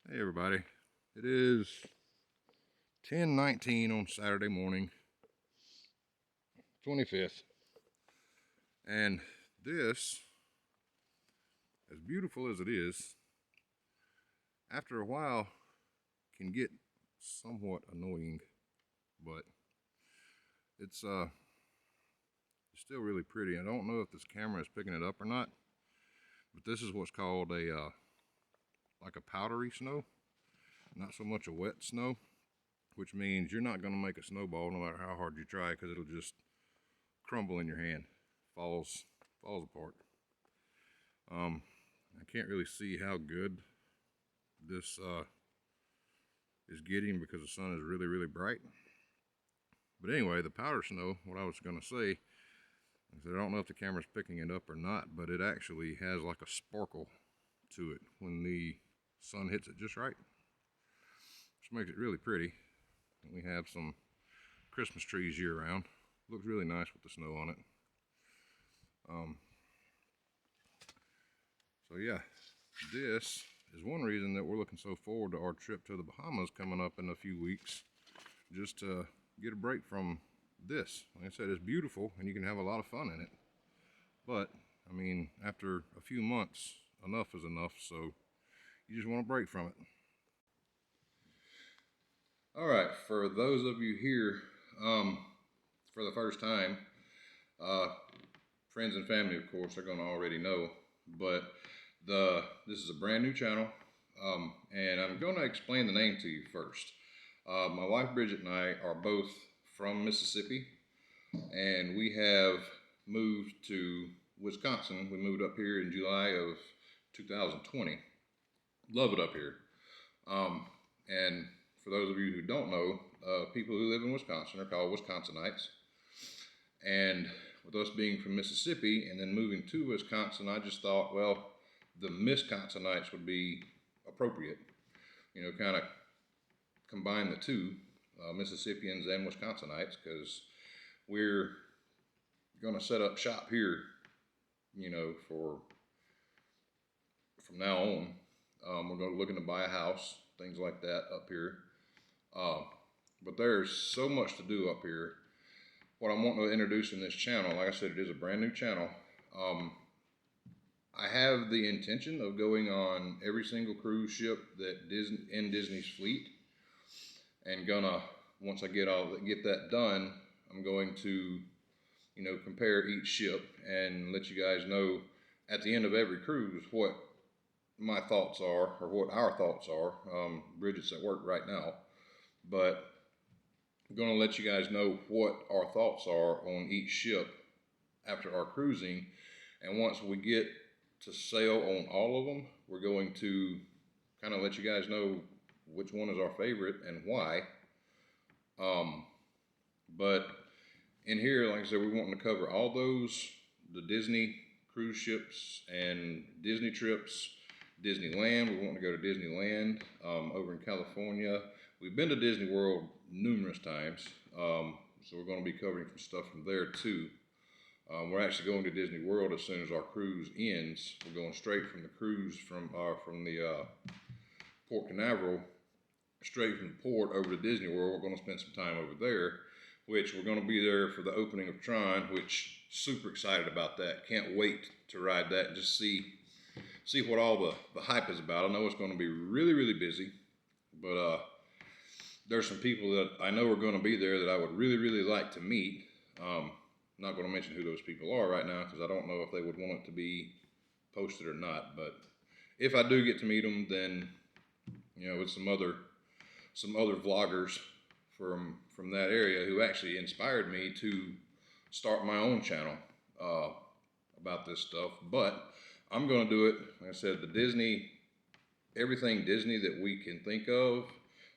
Hey everybody, it is 10:19 on Saturday morning, 25th, and this, as beautiful as it is, after a while can get somewhat annoying, but it's still really pretty. I don't know if this camera is picking it up or not, but this is what's called a like a powdery snow, not so much a wet snow, which means you're not going to make a snowball no matter how hard you try, because it'll just crumble in your hand, falls apart. I can't really see how good this is getting because the sun is really bright. But anyway, the powder snow, what I was going to say, is I don't know if the camera's picking it up or not, but it actually has like a sparkle to it when the sun hits it just right, which makes it really pretty. And we have some Christmas trees year round. Looks really nice with the snow on it. So yeah, this is one reason that we're looking so forward to our trip to the Bahamas coming up in a few weeks, just to get a break from this. Like I said, it's beautiful and you can have a lot of fun in it, but I mean, after a few months, enough is enough, so you just want a break from it. All right, for those of you here for the first time, uh, friends and family, of course, are going to already know, but this is a brand new channel, and I'm going to explain the name to you first. My wife Bridget and I are both from Mississippi, and we have moved to Wisconsin. We moved up here in July of 2020. Love it up here. And for those of you who don't know, people who live in Wisconsin are called Wisconsinites. And with us being from Mississippi and then moving to Wisconsin, I just thought, well, the Misconsinites would be appropriate. You know, kind of combine the two, Mississippians and Wisconsinites, because we're going to set up shop here, you know, from now on. We're going to looking to buy a house, things like that up here. But there's so much to do up here. What I'm wanting to introduce in this channel, like I said, it is a brand new channel. I have the intention of going on every single cruise ship that in Disney's fleet, and gonna, once I get that done, I'm going to, you know, compare each ship and let you guys know at the end of every cruise what my thoughts are, or what our thoughts are. Bridget's at work right now, but I'm going to let you guys know what our thoughts are on each ship after our cruising. And once we get to sail on all of them, we're going to kind of let you guys know which one is our favorite and why. But in here, like I said, we're wanting to cover all those, the Disney cruise ships and Disney trips, Disneyland. We want to go to Disneyland over in California. We've been to Disney World numerous times, so we're going to be covering some stuff from there too. We're actually going to Disney World as soon as our cruise ends. We're going straight from the cruise from the Port Canaveral, straight from the port over to Disney World. We're going to spend some time over there, which we're going to be there for the opening of Tron, which super excited about that. Can't wait to ride that and just see what all the hype is about. I know it's going to be really busy, but there's some people that I know are going to be there that I would really like to meet. Not going to mention who those people are right now because I don't know if they would want it to be posted or not. But if I do get to meet them, then, you know, with some other vloggers from that area who actually inspired me to start my own channel about this stuff. But I'm going to do it, like I said, everything Disney that we can think of,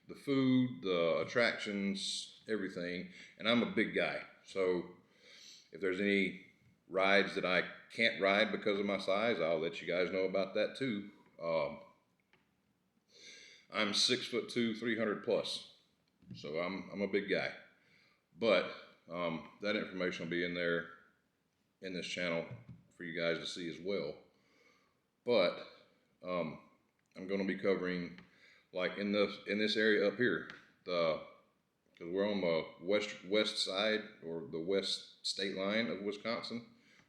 the food, the attractions, everything. And I'm a big guy, so if there's any rides that I can't ride because of my size, I'll let you guys know about that too. I'm 6'2", 300 plus, so I'm a big guy. But that information will be in there in this channel for you guys to see as well. But I'm going to be covering like in this area up here, because we're on the west side or the west state line of Wisconsin,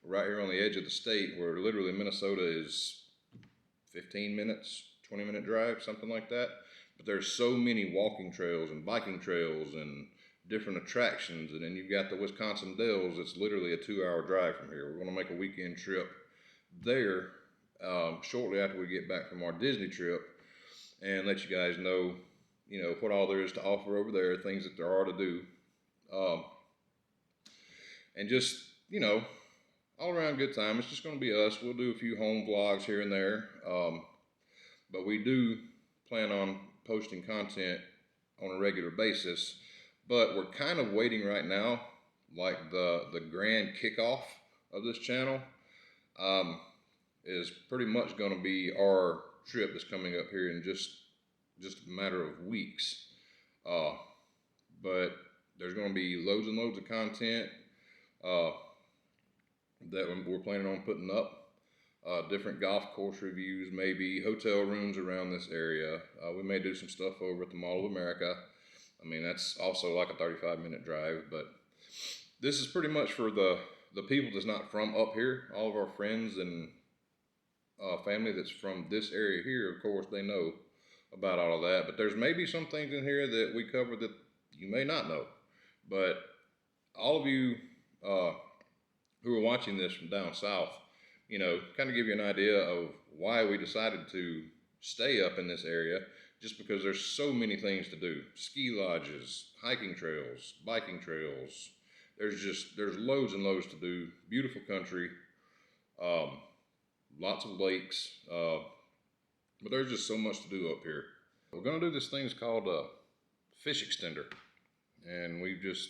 right here on the edge of the state, where literally Minnesota is 15 minutes, 20-minute drive, something like that. But there's so many walking trails and biking trails and different attractions, and then you've got the Wisconsin Dells. It's literally a 2-hour drive from here. We're going to make a weekend trip there shortly after we get back from our Disney trip, and let you guys know, what all there is to offer over there, things that there are to do, and just, all around good time. It's just going to be us. We'll do a few home vlogs here and there, but we do plan on posting content on a regular basis. But we're kind of waiting right now, like the grand kickoff of this channel is pretty much going to be our trip that's coming up here in just a matter of weeks. But there's going to be loads and loads of content that we're planning on putting up. Different golf course reviews, maybe hotel rooms around this area. We may do some stuff over at the Mall of America. I mean, that's also like a 35-minute drive, but this is pretty much for the people that's not from up here. All of our friends and family that's from this area here, of course, they know about all of that. But there's maybe some things in here that we cover that you may not know. But all of you who are watching this from down south, kind of give you an idea of why we decided to stay up in this area, just because there's so many things to do. Ski lodges, hiking trails, biking trails. There's loads and loads to do. Beautiful country, lots of lakes, but there's just so much to do up here. We're gonna do this thing called a fish extender, and this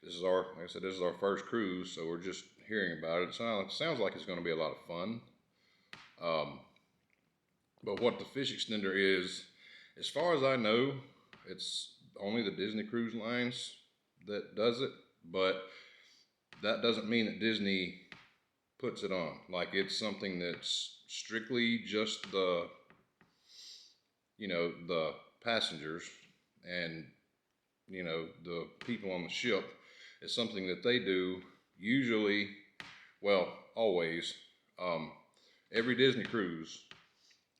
is our first cruise, so we're just hearing about it. It sounds like it's going to be a lot of fun. But what the fish extender is, as far as I know, it's only the Disney Cruise Lines that does it, but that doesn't mean that Disney puts it on. Like, it's something that's strictly just the passengers and, the people on the ship. It's something that they do usually, well, always. Every Disney cruise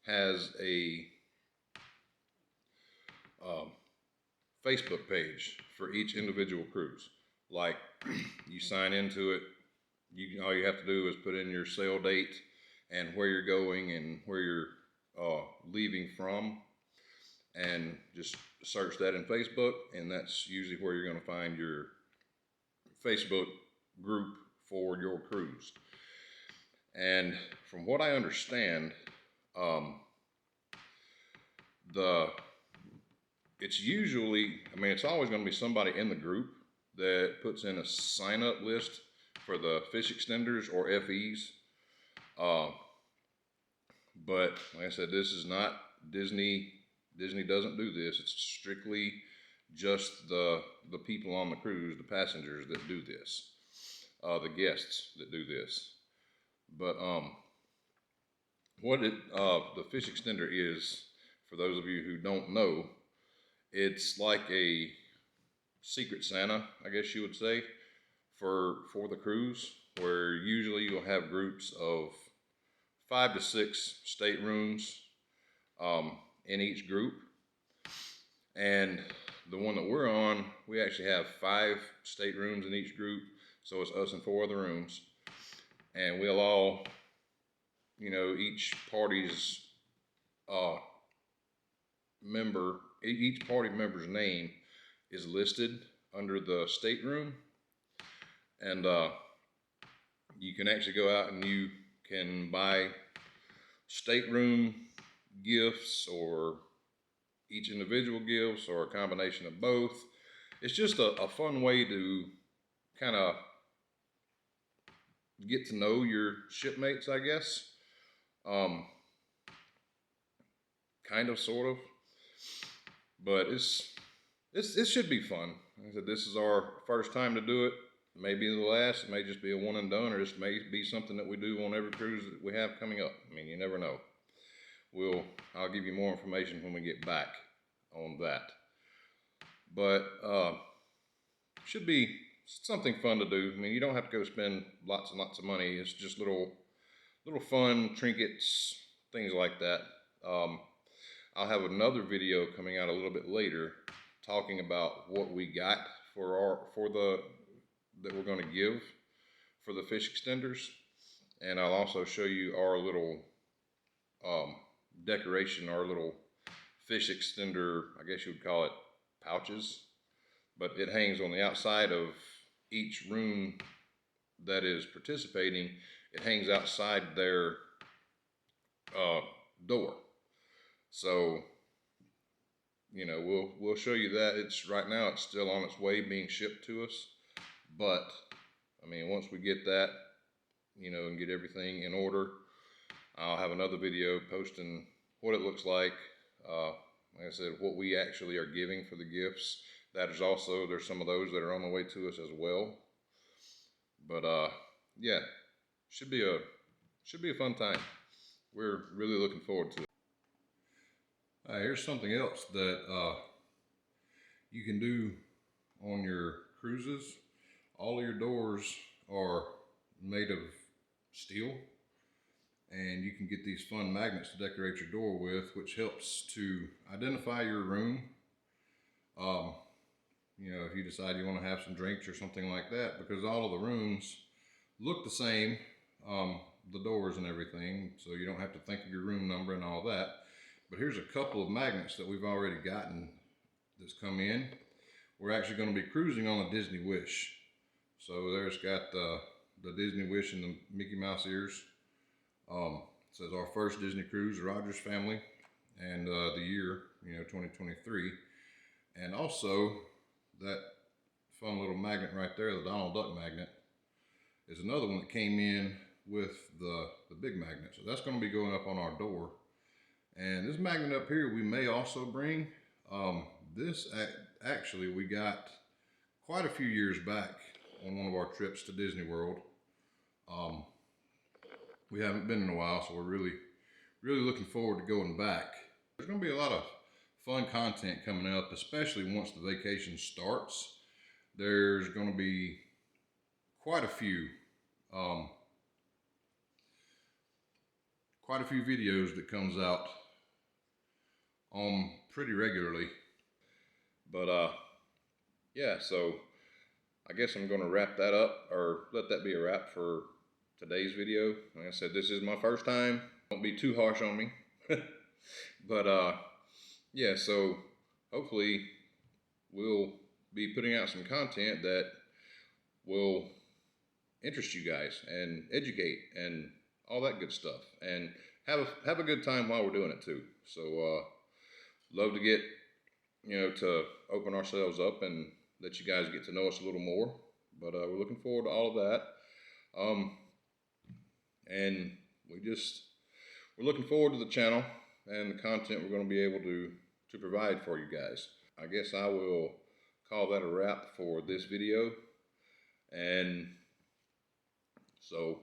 has a Facebook page for each individual cruise. Like, you sign into it, all you have to do is put in your sail date and where you're going and where you're leaving from, and just search that in Facebook, and that's usually where you're going to find your Facebook group for your cruise. And from what I understand, it's always going to be somebody in the group that puts in a sign-up list for the fish extenders or FEs. But like I said, this is not Disney. Disney doesn't do this. It's strictly just the people on the cruise, the passengers that do this, the guests that do this. But the fish extender is, for those of you who don't know, it's like a secret Santa, I guess you would say, for the cruise, where usually you'll have groups of 5 to 6 staterooms in each group. And the one that we're on, we actually have 5 staterooms in each group, so it's us and 4 other rooms. And we'll all, each party's each party member's name is listed under the stateroom, and you can actually go out and you can buy stateroom gifts, or each individual gifts, or a combination of both. It's just a fun way to kind of get to know your shipmates, I guess. Kind of, sort of. But it should be fun. Like I said, this is our first time to do it. It may be the last. It may just be a one and done, or this may be something that we do on every cruise that we have coming up. I mean, you never know. I'll give you more information when we get back on that. But should be something fun to do. I mean, you don't have to go spend lots and lots of money. It's just little fun trinkets, things like that. I'll have another video coming out a little bit later talking about what we got that we're going to give for the fish extenders, and I'll also show you our little decoration, our little fish extender, I guess you would call it pouches, but it hangs on the outside of each room that is participating. It hangs outside their door. So, you know, we'll show you that. Right now it's still on its way being shipped to us, but I mean, once we get that, you know, and get everything in order, I'll have another video posting what it looks like. Like I said, what we actually are giving for the gifts. There's some of those that are on the way to us as well. But yeah, should be a fun time. We're really looking forward to it. Here's something else that you can do on your cruises. All of your doors are made of steel, and you can get these fun magnets to decorate your door with, which helps to identify your room. You know, if you decide you want to have some drinks or something like that, because all of the rooms look the same, the doors and everything, so you don't have to think of your room number and all that. But here's a couple of magnets that we've already gotten that's come in. We're actually going to be cruising on a Disney Wish. So there's got the Disney Wish and the Mickey Mouse ears. Says our first Disney cruise, Rogers family, and the year, you know, 2023. And also that fun little magnet right there, the Donald Duck magnet, is another one that came in with the big magnet. So that's going to be going up on our door. And this magnet up here we may also bring. This actually we got quite a few years back on one of our trips to Disney World. We haven't been in a while, so we're really looking forward to going back. There's going to be a lot of fun content coming up, especially once the vacation starts. There's going to be quite a few videos that comes out pretty regularly. But yeah, so I guess I'm going to wrap that up, or let that be a wrap for today's video. Like I said, this is my first time. Don't be too harsh on me. But yeah, so hopefully we'll be putting out some content that will interest you guys and educate and all that good stuff, and have a good time while we're doing it too. So love to get, you know, to open ourselves up and let you guys get to know us a little more. But we're looking forward to all of that. And we're looking forward to the channel and the content we're going to be able to provide for you guys. I guess I will call that a wrap for this video. And so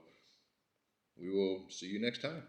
we will see you next time.